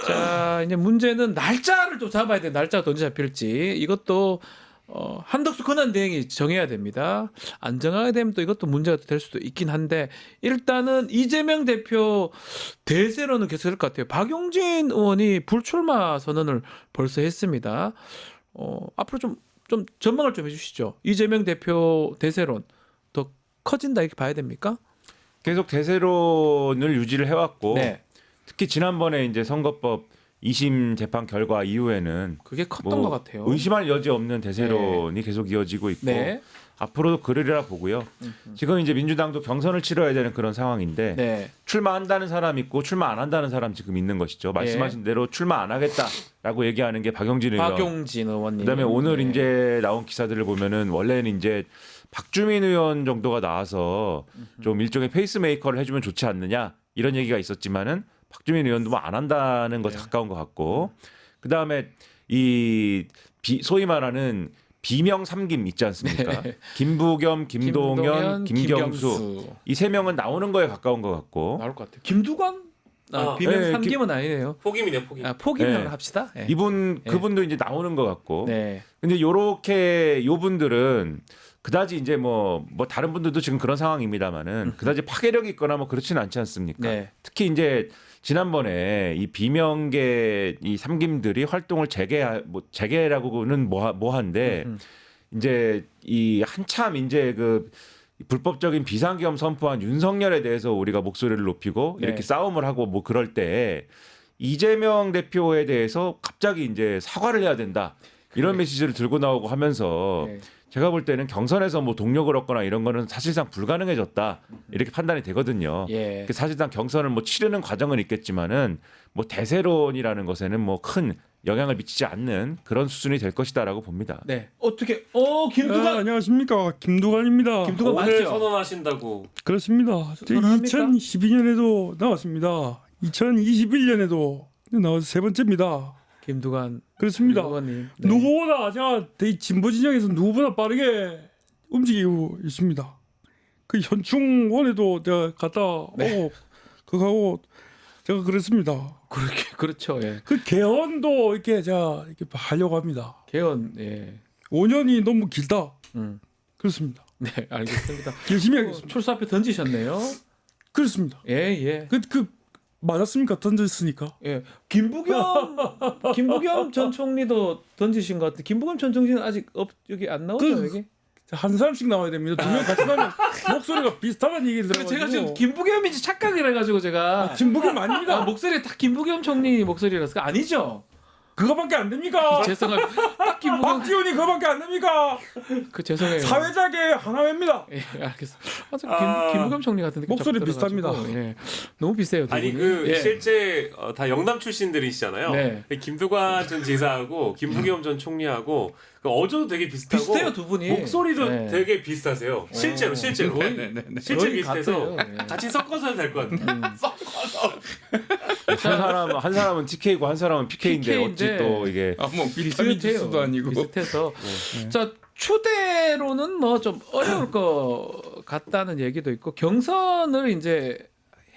자, 이제 문제는 날짜를 또 잡아야 돼. 날짜가 언제 잡힐지. 이것도 한덕수 권한대행이 정해야 됩니다. 안 정하게 되면 또 이것도 문제가 될 수도 있긴 한데 일단은 이재명 대표 대세로는 계속 될 것 같아요. 박용진 의원이 불출마 선언을 벌써 했습니다. 앞으로 좀 전망을 좀 해주시죠. 이재명 대표 대세론 더 커진다 이렇게 봐야 됩니까? 계속 대세론을 유지를 해왔고 네, 특히 지난번에 이제 선거법 2심 재판 결과 이후에는 그게 컸던 것 같아요. 의심할 여지 없는 대세론이 계속 이어지고 있고 네, 앞으로도 그러리라 보고요. 지금 이제 민주당도 경선을 치러야 되는 그런 상황인데 네, 출마한다는 사람 있고 출마 안 한다는 사람 지금 있는 것이죠. 말씀하신 대로 출마 안 하겠다라고 얘기하는 게 박용진 의원. 박용진 의원님. 그다음에 오늘 네. 이제 나온 기사들을 보면은 원래는 이제 박주민 의원 정도가 나와서 좀 일종의 페이스메이커를 해주면 좋지 않느냐 이런 얘기가 있었지만은 박주민 의원도 뭐 안 한다는 것에 가까운 것 같고 그다음에 이 소위 말하는 비명 삼김 있지 않습니까? 네. 김부겸, 김동연, 김경수 이 세 명은 나오는 거에 가까운 것 같고 나올 것 같아요. 김두관? 비명 네, 삼김은 아니네요. 폭임이네 폭임. 포기명을 네. 합시다. 네. 이분 네. 그분도 이제 나오는 것 같고 네. 근데 요렇게 요 분들은 그다지 이제 뭐 다른 분들도 지금 그런 상황입니다만은 그다지 파괴력이 있거나 뭐 그렇지는 않지 않습니까? 네. 특히 이제 지난번에 이 비명계 이 삼김들이 활동을 재개라고는 뭐한데 이제 이 한참 이제 그 불법적인 비상계엄 선포한 윤석열에 대해서 우리가 목소리를 높이고 네. 이렇게 싸움을 하고 뭐 그럴 때 이재명 대표에 대해서 갑자기 이제 사과를 해야 된다 이런 메시지를 들고 나오고 하면서 네. 제가 볼 때는 경선에서 뭐 동력을 얻거나 이런 거는 사실상 불가능해졌다 이렇게 판단이 되거든요. 예. 사실상 경선을 뭐 치르는 과정은 있겠지만은 뭐 대세론이라는 것에는 뭐 큰 영향을 미치지 않는 그런 수준이 될 것이다라고 봅니다. 네. 어떻게? 김두관. 안녕하십니까, 김두관입니다. 김두관 오늘 맞죠? 선언하신다고. 그렇습니다. 선언합니까? 2012년에도 나왔습니다. 2021년에도 나와서 세 번째입니다. 김두관. 그렇습니다. 의원님. 네. 누구보다 제가 진보 진영에서 누구보다 빠르게 움직이고 있습니다. 그 현충원에도 제가 갔다 오고 그거하고 제가 그랬습니다. 그렇죠. 예. 그 개헌도 이렇게 제가 이렇게 하려고 합니다. 개헌. 예. 5년이 너무 길다. 음. 그렇습니다. 네, 알겠습니다. 열심히 하겠습니다. 출사표 던지셨네요. 그렇습니다. 예, 예. 그 맞았습니까? 던졌으니까. 예. 김부겸 전 총리도 던지신 것 같은데 김부겸 전 총리는 아직 여기 안 나오죠, 여기? 한 사람씩 나와야 됩니다. 두 명 같이 나면 목소리가 비슷하다는 얘기를 그래서 들어가지고. 제가 지금 김부겸인지 착각을 해가지고 제가 김부겸 아닙니다. 목소리 다 김부겸 총리 목소리라서 아니죠? 그거밖에 안 됩니까? 죄송해요. 김부겸 박지원이 그거밖에 안 됩니까? 죄송해요. 사회자계 하나입니다. 예, 알겠습니다. 김부겸 총리 같은데 목소리 자꾸 들어가지고, 비슷합니다. 예, 너무 비슷해요. 두 아니 분이. 그 예. 실제 다 영남 출신들이시잖아요. 네. 김두관 전 지사하고 김부겸 전 총리하고 그 어조도 되게 비슷하고 비슷해요, 두 분이. 목소리도 네. 되게 비슷하세요. 실제로 실제 거의 비슷해서 같아요. 예. 같이 섞어서 해도 될 것 같아요. 한 사람은 TK고 한 사람은 PK인데 PK 인데 어찌 또 이게 뭐 비타민 주스도 아니고. 비슷해서 자 추대로는 뭐 좀 어려울 것 같다는 얘기도 있고 경선을 이제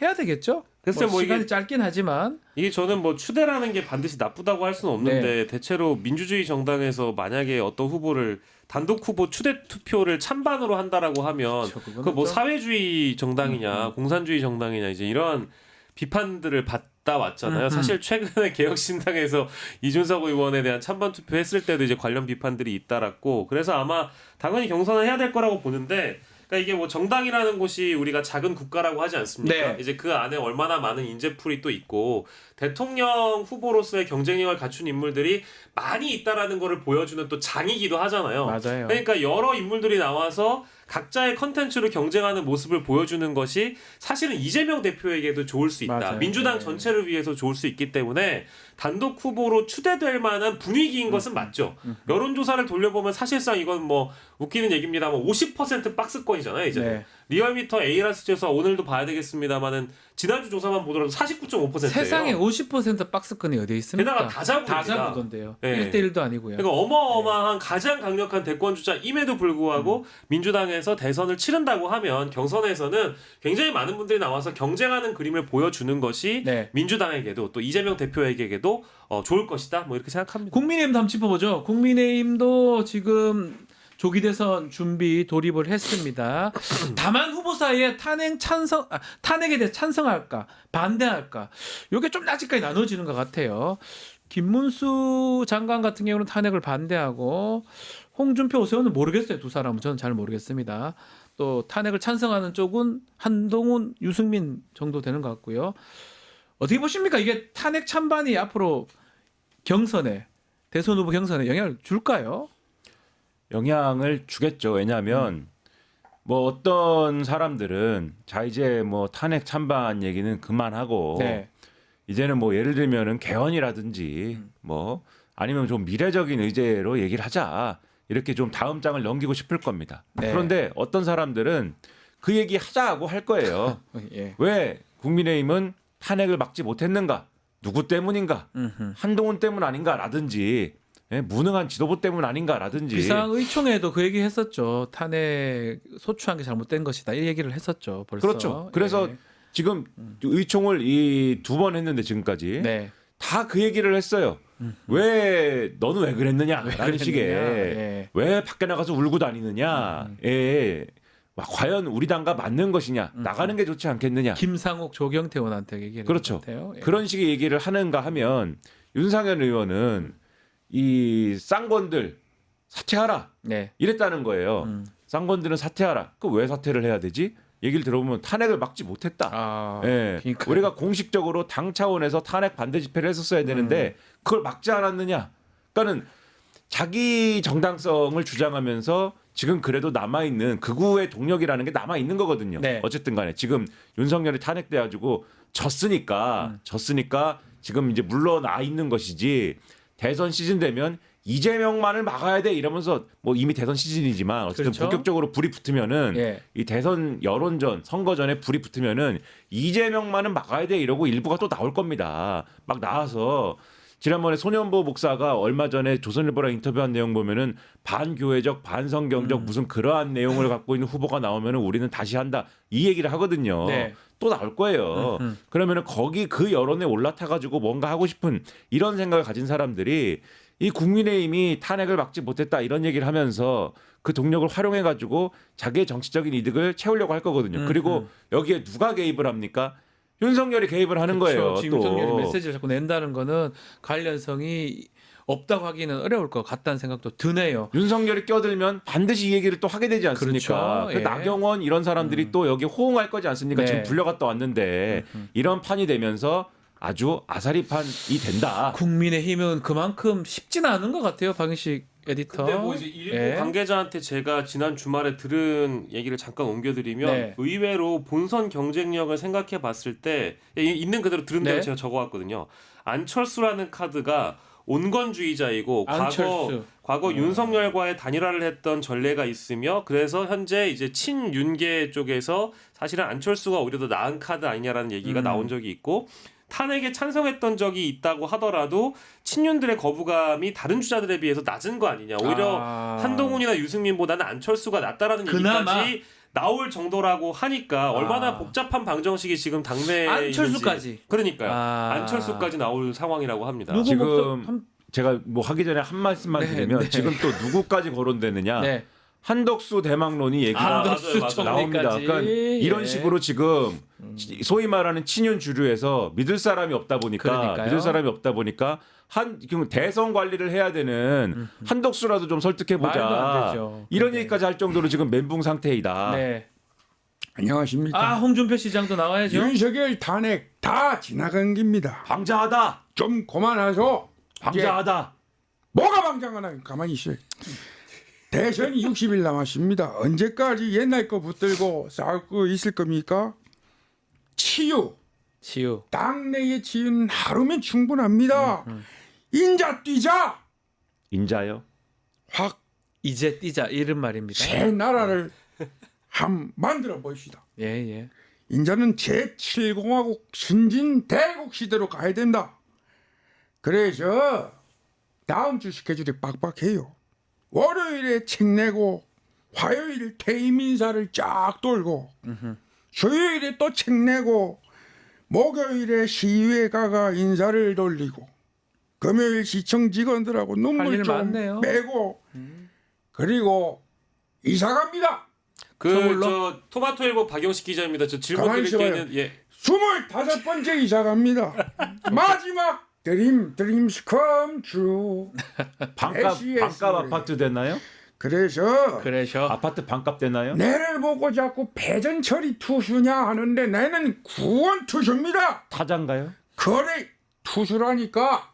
해야 되겠죠. 글쎄 뭐 시간이 이게- 짧긴 하지만 이게 저는 뭐 추대라는 게 반드시 나쁘다고 할 수는 없는데 네. 대체로 민주주의 정당에서 만약에 어떤 후보를 단독 후보 추대 투표를 찬반으로 한다라고 하면 그거는 그 뭐 좀- 사회주의 정당이냐 공산주의 정당이냐 이제 이런 비판들을 받다 왔잖아요. 사실 최근에 개혁신당에서 이준석 의원에 대한 찬반 투표했을 때도 이제 관련 비판들이 잇따랐고 그래서 아마 당연히 경선을 해야 될 거라고 보는데 그러니까 이게 뭐 정당이라는 곳이 우리가 작은 국가라고 하지 않습니까? 네. 이제 그 안에 얼마나 많은 인재풀이 또 있고 대통령 후보로서의 경쟁력을 갖춘 인물들이 많이 있다라는 거를 보여주는 또 장이기도 하잖아요. 맞아요. 그러니까 여러 인물들이 나와서 각자의 컨텐츠로 경쟁하는 모습을 보여주는 것이 사실은 이재명 대표에게도 좋을 수 있다. 맞아요. 민주당 네. 전체를 위해서 좋을 수 있기 때문에 단독 후보로 추대될 만한 분위기인 것은 맞죠. 여론조사를 돌려보면 사실상 이건 뭐 웃기는 얘기입니다만 50% 박스권이잖아요. 이제 네. 리얼미터 A라스 조사 오늘도 봐야 되겠습니다만은 지난주 조사만 보더라도 49.5%예요. 세상에 50% 박스권이 어디 있습니까? 게다가 다 잡으니까. 다 잡으던데요. 네. 1대1도 아니고요. 그러니까 어마어마한 가장 강력한 대권 주자임에도 불구하고 민주당에서 대선을 치른다고 하면 경선에서는 굉장히 많은 분들이 나와서 경쟁하는 그림을 보여주는 것이 네. 민주당에게도 또 이재명 대표에게도 좋을 것이다. 뭐 이렇게 생각합니다. 국민의힘도 한번 짚어보죠. 국민의힘도 지금 조기 대선 준비 돌입을 했습니다. 다만 후보 사이에 탄핵에 대해 찬성할까 반대할까 이게 좀 아직까지 나눠지는 것 같아요. 김문수 장관 같은 경우는 탄핵을 반대하고 홍준표 오세훈은 모르겠어요. 두 사람은 저는 잘 모르겠습니다. 또 탄핵을 찬성하는 쪽은 한동훈 유승민 정도 되는 것 같고요. 어떻게 보십니까? 이게 탄핵 찬반이 앞으로 경선에 대선 후보 경선에 영향을 줄까요? 영향을 주겠죠. 왜냐하면 뭐 어떤 사람들은 자 이제 뭐 탄핵 찬반 얘기는 그만하고 네. 이제는 뭐 예를 들면은 개헌이라든지 뭐 아니면 좀 미래적인 의제로 얘기를 하자 이렇게 좀 다음 장을 넘기고 싶을 겁니다. 네. 그런데 어떤 사람들은 그 얘기 하자고 할 거예요. 예. 왜 국민의힘은 탄핵을 막지 못했는가? 누구 때문인가? 한동훈 때문 아닌가라든지 무능한 지도부 때문 아닌가라든지 비상의총회도 그 얘기 했었죠. 탄핵 소추한 게 잘못된 것이다. 이 얘기를 했었죠. 벌써. 그렇죠. 그래서 예. 지금 의총을 이 2번 했는데 지금까지 네. 다 그 얘기를 했어요. 왜 너는 왜 그랬느냐라는 식의 예. 왜 밖에 나가서 울고 다니느냐. 예. 과연 우리 당과 맞는 것이냐. 나가는 게 좋지 않겠느냐. 김상옥, 조경태 의원한테 얘기를 그렇죠. 것 같아요. 예. 그런 식의 얘기를 하는가 하면 윤상현 의원은 이 쌍권들 사퇴하라 네. 이랬다는 거예요. 쌍권들은 사퇴하라. 그 왜 사퇴를 해야 되지? 얘기를 들어보면 탄핵을 막지 못했다. 아, 예. 그러니까요. 우리가 공식적으로 당 차원에서 탄핵 반대 집회를 했었어야 되는데 그걸 막지 않았느냐. 그러니까는 자기 정당성을 주장하면서 지금 그래도 남아있는 극우의 동력이라는 게 남아있는 거거든요. 네. 어쨌든 간에 지금 윤석열이 탄핵돼가지고 졌으니까 지금 이제 물러나 있는 것이지 대선 시즌 되면 이재명만을 막아야 돼 이러면서 뭐 이미 대선 시즌이지만 어쨌든 그렇죠. 본격적으로 불이 붙으면은 예. 이 대선 여론전 선거전에 불이 붙으면은 이재명만은 막아야 돼 이러고 일부가 또 나올 겁니다. 막 나와서 지난번에 손현보 목사가 얼마 전에 조선일보랑 인터뷰한 내용 보면은 반교회적 반성경적 무슨 그러한 내용을 갖고 있는 후보가 나오면은 우리는 다시 한다 이 얘기를 하거든요. 네. 또 나올 거예요. 그러면은 거기 그 여론에 올라타 가지고 뭔가 하고 싶은 이런 생각을 가진 사람들이 이 국민의힘이 탄핵을 막지 못했다 이런 얘기를 하면서 그 동력을 활용해 가지고 자기의 정치적인 이득을 채우려고 할 거거든요. 그리고 여기에 누가 개입을 합니까? 윤석열이 개입을 하는 거예요. 지금 윤석열이 또. 메시지를 자꾸 낸다는 거는 관련성이 없다고 하기는 어려울 것 같다는 생각도 드네요. 윤석열이 껴들면 반드시 이 얘기를 또 하게 되지 않습니까? 그렇죠. 그 예. 나경원 이런 사람들이 또 여기 호응할 거지 않습니까? 네. 지금 불려갔다 왔는데 이런 판이 되면서 아주 아사리판이 된다. 국민의힘은 그만큼 쉽지는 않은 것 같아요, 박영식 에디터. 근데 뭐 이제 일부 예. 관계자한테 제가 지난 주말에 들은 얘기를 잠깐 옮겨드리면 네. 의외로 본선 경쟁력을 생각해 봤을 때 있는 그대로 들은 대로 네. 제가 적어왔거든요. 안철수라는 카드가 온건주의자이고 안철수. 과거 윤석열과의 단일화를 했던 전례가 있으며 그래서 현재 이제 친윤계 쪽에서 사실은 안철수가 오히려 더 나은 카드 아니냐라는 얘기가 나온 적이 있고 탄핵에 찬성했던 적이 있다고 하더라도 친윤들의 거부감이 다른 주자들에 비해서 낮은 거 아니냐. 오히려 한동훈이나 유승민보다는 안철수가 낫다라는 그나마. 얘기까지 나올 정도라고 하니까 얼마나 복잡한 방정식이 지금 당내에 안철수까지. 있는지. 그러니까요. 아. 안철수까지 나올 상황이라고 합니다. 누구 지금 목소- 한- 제가 뭐 하기 전에 한 말씀만 네, 드리면 네. 지금 또 누구까지 거론되느냐. 네. 한덕수 대망론이 얘기가 한덕수 맞아요. 나옵니다. 총리까지. 그러니까 이런 예. 식으로 지금 소위 말하는 친윤 주류에서 믿을 사람이 없다 보니까 그러니까요. 믿을 사람이 없다 보니까 지금 대선 관리를 해야 되는 한덕수라도 좀 설득해 말도 안 보자. 되죠. 이런 네. 얘기까지 할 정도로 지금 멘붕 상태이다. 네. 안녕하십니까. 아, 홍준표 시장도 나와야죠. 윤석열 탄핵 다 지나간 겁니다. 방자하다. 좀 그만하소. 방자하다. 뭐가 방장하나 가만히 있어요. 대선이 60일 남았습니다. 언제까지 옛날 거 붙들고 싸우고 있을 겁니까? 치유. 치유. 당내의 치유는 하루면 충분합니다. 인자 뛰자. 인자요. 확 새 이제 뛰자 이런 말입니다. 나라를 함 만들어 보시다. 예, 예. 인자는 제7공화국 순진 대국 시대로 가야 된다. 그래서 다음 주 스케줄이 빡빡해요. 월요일에 책 내고 화요일 퇴임 인사를 쫙 돌고 수요일에 또 책 내고 목요일에 시위에 가가 인사를 돌리고 금요일 시청 직원들하고 할 눈물 일 좀 많네요. 빼고 그리고 이사 갑니다. 서울로? 저 토마토일보 박영식 기자입니다. 저 질문 가만히 드릴 게 있어봐요. 있는 25번째 이사 갑니다. 마지막 드림스 컴 트루. 반값 SES 반값 노래. 아파트 됐나요? 그래서 그래서 아파트 반값 됐나요? 내를 보고 자꾸 패전 처리 투수냐 하는데 나는 구원 투수입니다. 타자인가요? 거래 투수라니까.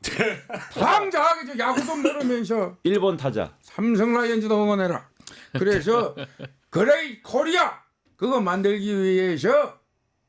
당장하게 저 야구 좀 모르면서 1번 타자. 삼성 라이온즈도 응원해라. 그래서 그레이 코리아 그거 만들기 위해서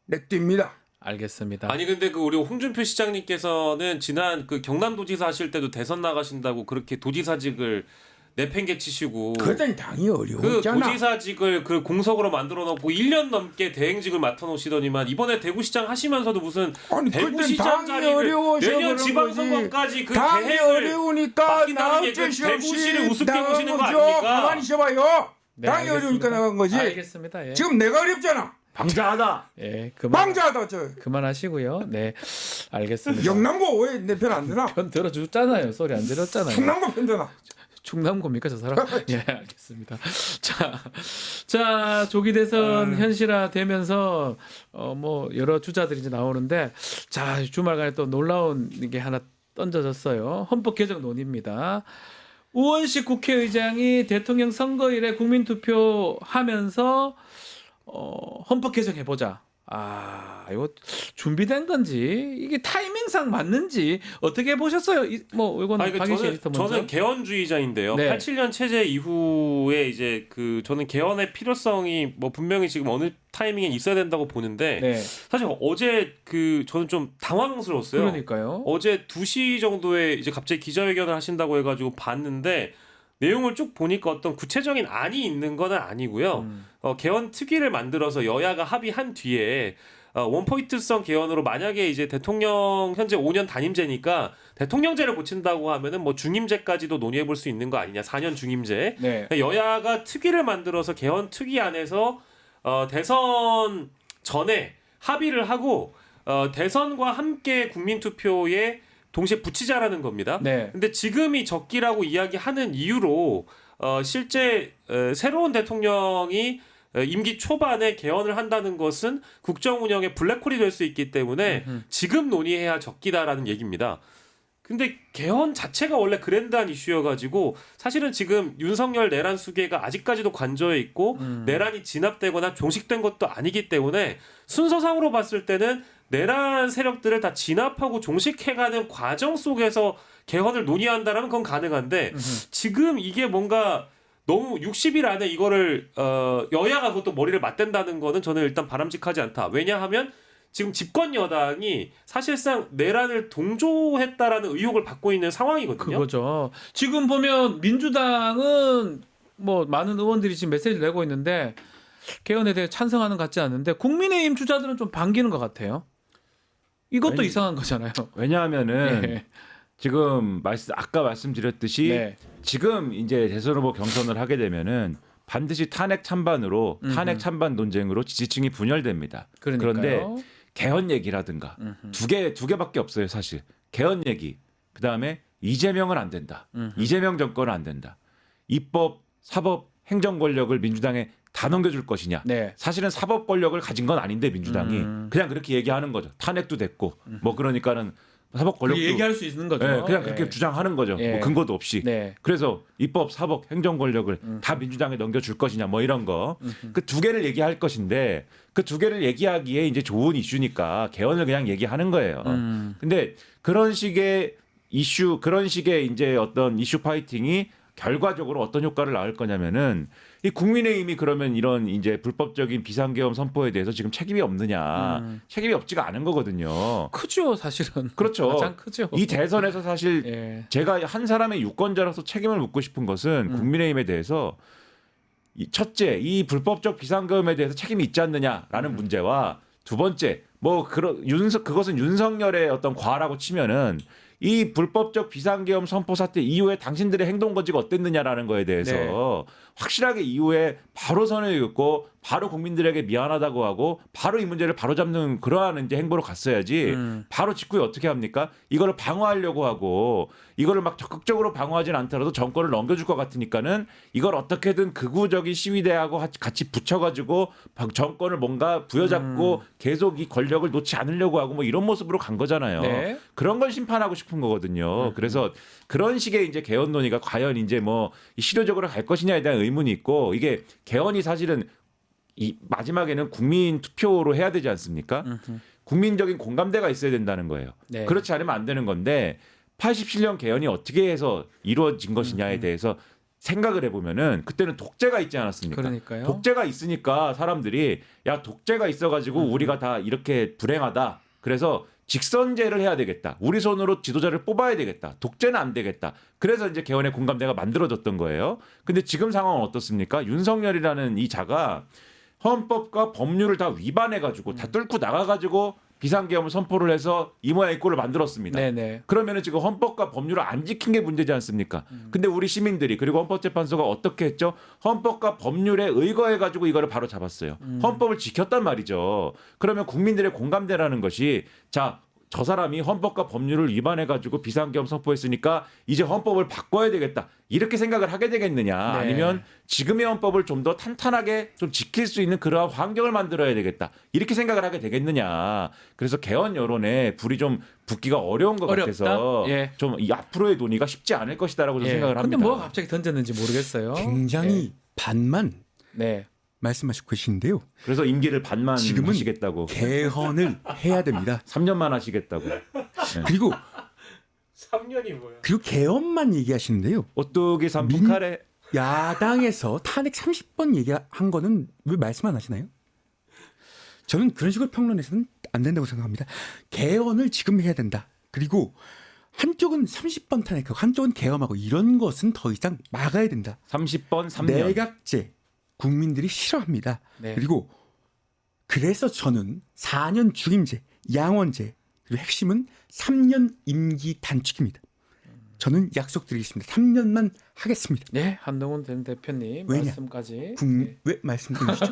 내뜁니다. 알겠습니다. 아니 근데 그 우리 홍준표 시장님께서는 지난 그 경남도지사 하실 때도 대선 나가신다고 그렇게 도지사직을 내팽개치시고 그땐 당이 그 어려웠잖아. 도지사직을 그 공석으로 만들어 놓고 1년 넘게 대행직을 맡아 놓으시더니만 이번에 대구시장 하시면서도 무슨 아니 그땐 대구시장 당이 자리를 어려워서 내년 그런 지방선거까지 그 당이 대행을 어려우니까 맡긴다는 나 게 그 어쩔 수 대구시를 없이 우습게 나간 보시는 거 거죠. 아닙니까? 가만히 있어봐요. 네, 당이 알겠습니다. 어려우니까 나간 거지. 알겠습니다. 예. 지금 내가 어렵잖아. 방자하다. 예, 그만 방자하다 저. 그만하시고요. 네, 알겠습니다. 영남고 왜 내 편 안 드나? 편 들어줬잖아요. 소리 안 들었잖아요. 충남고 편 드나? 충남고입니까 저 사람? 예, 알겠습니다. 자 조기 대선 현실화되면서 뭐 여러 주자들이 이제 나오는데 자 주말간에 또 놀라운 게 하나 던져졌어요. 헌법 개정 논의입니다. 우원식 국회의장이 대통령 선거일에 국민투표하면서 헌법 개정해 보자. 아, 이거 준비된 건지 이게 타이밍상 맞는지 어떻게 보셨어요? 뭐 이건 아니, 박인식 에디터 먼저. 저는 개헌주의자인데요. 네. 87년 체제 이후에 이제 그 저는 개헌의 필요성이 뭐 분명히 지금 어느 타이밍에 있어야 된다고 보는데 네, 사실 어제 그 저는 좀 당황스러웠어요. 그러니까요. 어제 2시 정도에 이제 갑자기 기자회견을 하신다고 해가지고 봤는데 내용을 쭉 보니까 어떤 구체적인 안이 있는 건 아니고요. 개헌 특위를 만들어서 여야가 합의한 뒤에 원포인트성 개헌으로 만약에 이제 대통령 현재 5년 단임제니까 대통령제를 고친다고 하면은 뭐 중임제까지도 논의해 볼 수 있는 거 아니냐. 4년 중임제. 네. 여야가 특위를 만들어서 개헌 특위 안에서 대선 전에 합의를 하고 대선과 함께 국민투표에 동시에 붙이자라는 겁니다. 네. 근데 지금이 적기라고 이야기하는 이유로 실제 새로운 대통령이 임기 초반에 개헌을 한다는 것은 국정 운영의 블랙홀이 될 수 있기 때문에 지금 논의해야 적기다라는 얘기입니다. 근데 개헌 자체가 원래 그랜드한 이슈여가지고 사실은 지금 윤석열 내란 수계가 아직까지도 관저에 있고 내란이 진압되거나 종식된 것도 아니기 때문에 순서상으로 봤을 때는 내란 세력들을 다 진압하고 종식해가는 과정 속에서 개헌을 논의한다라면 그건 가능한데 지금 이게 뭔가 너무 60일 안에 이거를 여야가 그것도 머리를 맞댄다는 거는 저는 일단 바람직하지 않다. 왜냐하면 지금 집권 여당이 사실상 내란을 동조했다라는 의혹을 받고 있는 상황이거든요. 그거죠. 지금 보면 민주당은 뭐 많은 의원들이 지금 메시지를 내고 있는데 개헌에 대해 찬성하는 것 같지 않은데 국민의힘 주자들은 좀 반기는 것 같아요. 이것도 이상한 거잖아요. 왜냐하면은 예. 지금 아까 말씀드렸듯이 네. 지금 이제 대선 후보 경선을 하게 되면은 반드시 탄핵 찬반으로 탄핵 찬반 논쟁으로 지지층이 분열됩니다. 그러니까요. 그런데 개헌 얘기라든가 두 개밖에 없어요, 사실. 개헌 얘기. 그다음에 이재명은 안 된다. 이재명 정권은 안 된다. 입법, 사법, 행정 권력을 민주당에 다 넘겨줄 것이냐. 네. 사실은 사법 권력을 가진 건 아닌데 민주당이 그냥 그렇게 얘기하는 거죠. 탄핵도 됐고 뭐 그러니까는 사법 권력도 얘기할 수 있는 거죠. 예, 그냥 그렇게 예. 주장하는 거죠. 예. 뭐 근거도 없이. 네. 그래서 입법, 사법, 행정 권력을 다 민주당에 넘겨줄 것이냐 뭐 이런 거. 그 두 개를 얘기할 것인데 그 두 개를 얘기하기에 이제 좋은 이슈니까 개헌을 그냥 얘기하는 거예요. 근데 그런 식의 이슈, 그런 식의 이제 어떤 이슈 파이팅이 결과적으로 어떤 효과를 낳을 거냐면은 이 국민의힘이 그러면 이런 이제 불법적인 비상계엄 선포에 대해서 지금 책임이 없느냐. 책임이 없지가 않은 거거든요. 크죠, 사실은. 그렇죠. 가장 크죠. 이 대선에서 사실 예. 제가 한 사람의 유권자로서 책임을 묻고 싶은 것은 국민의힘에 대해서 첫째, 이 불법적 비상계엄에 대해서 책임이 있지 않느냐라는 문제와 두 번째, 뭐 그것은 윤석열의 어떤 과라고 치면은 이 불법적 비상계엄 선포 사태 이후에 당신들의 행동 거지가 어땠느냐라는 거에 대해서 네. 확실하게 이후에 바로 선을 긋고 바로 국민들에게 미안하다고 하고 바로 이 문제를 바로잡는 그러한 이제 행보로 갔어야지 바로 직후에 어떻게 합니까? 이거를 방어하려고 하고 이거를 막 적극적으로 방어하진 않더라도 정권을 넘겨줄 것 같으니까는 이걸 어떻게든 극우적인 시위대하고 같이 붙여가지고 정권을 뭔가 부여잡고 계속 이 권력을 놓지 않으려고 하고 뭐 이런 모습으로 간 거잖아요. 네. 그런 걸 심판하고 싶은 거거든요. 그래서 그런 식의 이제 개헌 논의가 과연 이제 뭐 실효적으로 갈 것이냐에 대한 의문이 있고 이게 개헌이 사실은 이 마지막에는 국민 투표로 해야 되지 않습니까? 국민적인 공감대가 있어야 된다는 거예요. 네. 그렇지 않으면 안 되는 건데 87년 개헌이 어떻게 해서 이루어진 것이냐에 대해서 생각을 해보면은 그때는 독재가 있지 않았습니까? 그러니까요. 독재가 있으니까 사람들이 야 독재가 있어가지고 우리가 다 이렇게 불행하다. 그래서 직선제를 해야 되겠다. 우리 손으로 지도자를 뽑아야 되겠다. 독재는 안 되겠다. 그래서 이제 개헌의 공감대가 만들어졌던 거예요. 근데 지금 상황은 어떻습니까? 윤석열이라는 이 자가 헌법과 법률을 다 위반해가지고 다 뚫고 나가가지고 비상계엄을 선포를 해서 이 모양 이 꼴을 만들었습니다. 네네. 그러면은 지금 헌법과 법률을 안 지킨 게 문제지 않습니까? 근데 우리 시민들이 그리고 헌법재판소가 어떻게 했죠? 헌법과 법률에 의거해가지고 이거를 바로 잡았어요. 헌법을 지켰단 말이죠. 그러면 국민들의 공감대라는 것이 저 사람이 헌법과 법률을 위반해가지고 비상계엄 선포했으니까 이제 헌법을 바꿔야 되겠다. 이렇게 생각을 하게 되겠느냐. 네. 아니면 지금의 헌법을 좀 더 탄탄하게 좀 지킬 수 있는 그러한 환경을 만들어야 되겠다. 이렇게 생각을 하게 되겠느냐. 그래서 개헌 여론에 불이 좀 붙기가 어려운 것 어렵다? 같아서 예. 좀 이 앞으로의 논의가 쉽지 않을 것이다라고 저는 예. 생각을 근데 합니다. 뭐가 갑자기 던졌는지 모르겠어요. 굉장히 반만 네. 말씀하시고 계신데요. 그래서 임기를 반만 지금은 하시겠다고. 개헌을 해야 됩니다. 3년만 하시겠다고. 그리고 3년이 뭐야? 개헌만 얘기하시는데요. 오뚜기 삼풍카레. 야당에서 탄핵 30번 얘기한 거는 왜 말씀 안 하시나요? 저는 그런 식으로 평론해서는 안 된다고 생각합니다. 개헌을 지금 해야 된다. 그리고 한쪽은 30번 탄핵하고 한쪽은 개헌하고 이런 것은 더 이상 막아야 된다. 30번 3년. 내각제 국민들이 싫어합니다. 네. 그리고 그래서 저는 4년 중임제, 양원제 그리고 핵심은 3년 임기 단축입니다. 저는 약속드리겠습니다. 3년만 하겠습니다. 네, 한동훈 전 대표님 왜냐? 말씀까지. 왜 말씀드리시죠?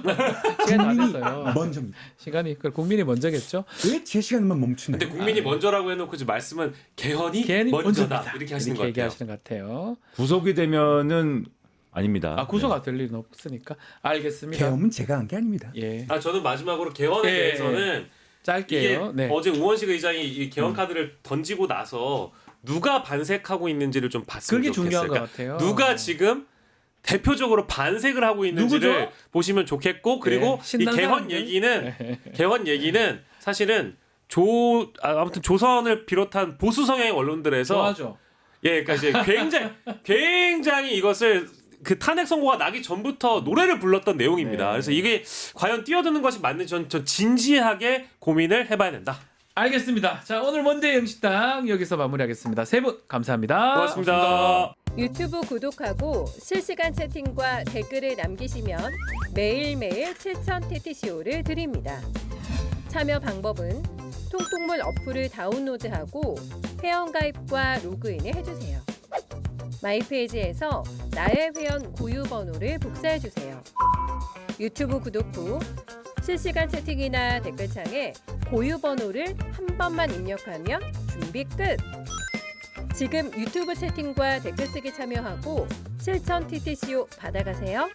시간이 다 됐어요. 먼저입니다. 시간이 국민이 먼저겠죠. 왜 제 시간만 멈추나요? 근데 국민이 먼저라고 해놓고 지금 말씀은 개헌이 개헌이 먼저다 먼저다. 이렇게 하시는 것 이렇게 같아요. 얘기하시는 것 같아요. 구속이 되면은 아닙니다. 아 구속가 될 일은 없으니까 알겠습니다. 개헌은 제가 한 게 아닙니다. 예, 저는 마지막으로 개헌에 예. 대해서는 짧게요. 이게 네. 어제 우원식 의장이 이 개헌 카드를 던지고 나서 누가 반색하고 있는지를 좀 봤으면 그게 좋겠어요. 중요한 것 그러니까 같아요. 누가 지금 대표적으로 반색을 하고 있는지를 누구죠? 보시면 좋겠고 그리고 네, 이 신난 개헌 사람들. 얘기는 개헌 얘기는 사실은 아무튼 조선을 비롯한 보수 성향의 언론들에서 좋아하죠. 예, 그러니까 이제 굉장히 이것을 그 탄핵 선고가 나기 전부터 노래를 불렀던 내용입니다. 네. 그래서 이게 과연 뛰어드는 것이 맞는지 전 진지하게 고민을 해봐야 된다. 알겠습니다. 자, 오늘 먼데이 영식당 여기서 마무리하겠습니다. 세 분 감사합니다. 고맙습니다. 유튜브 구독하고 실시간 채팅과 댓글을 남기시면 매일매일 7천 TTCO를 드립니다. 참여 방법은 통통물 어플을 다운로드하고 회원가입과 로그인을 해주세요. 마이페이지에서 나의 회원 고유 번호를 복사해주세요. 유튜브 구독 후 실시간 채팅이나 댓글창에 고유 번호를 한 번만 입력하면 준비 끝! 지금 유튜브 채팅과 댓글 쓰기 참여하고 실천 TTCO 받아가세요.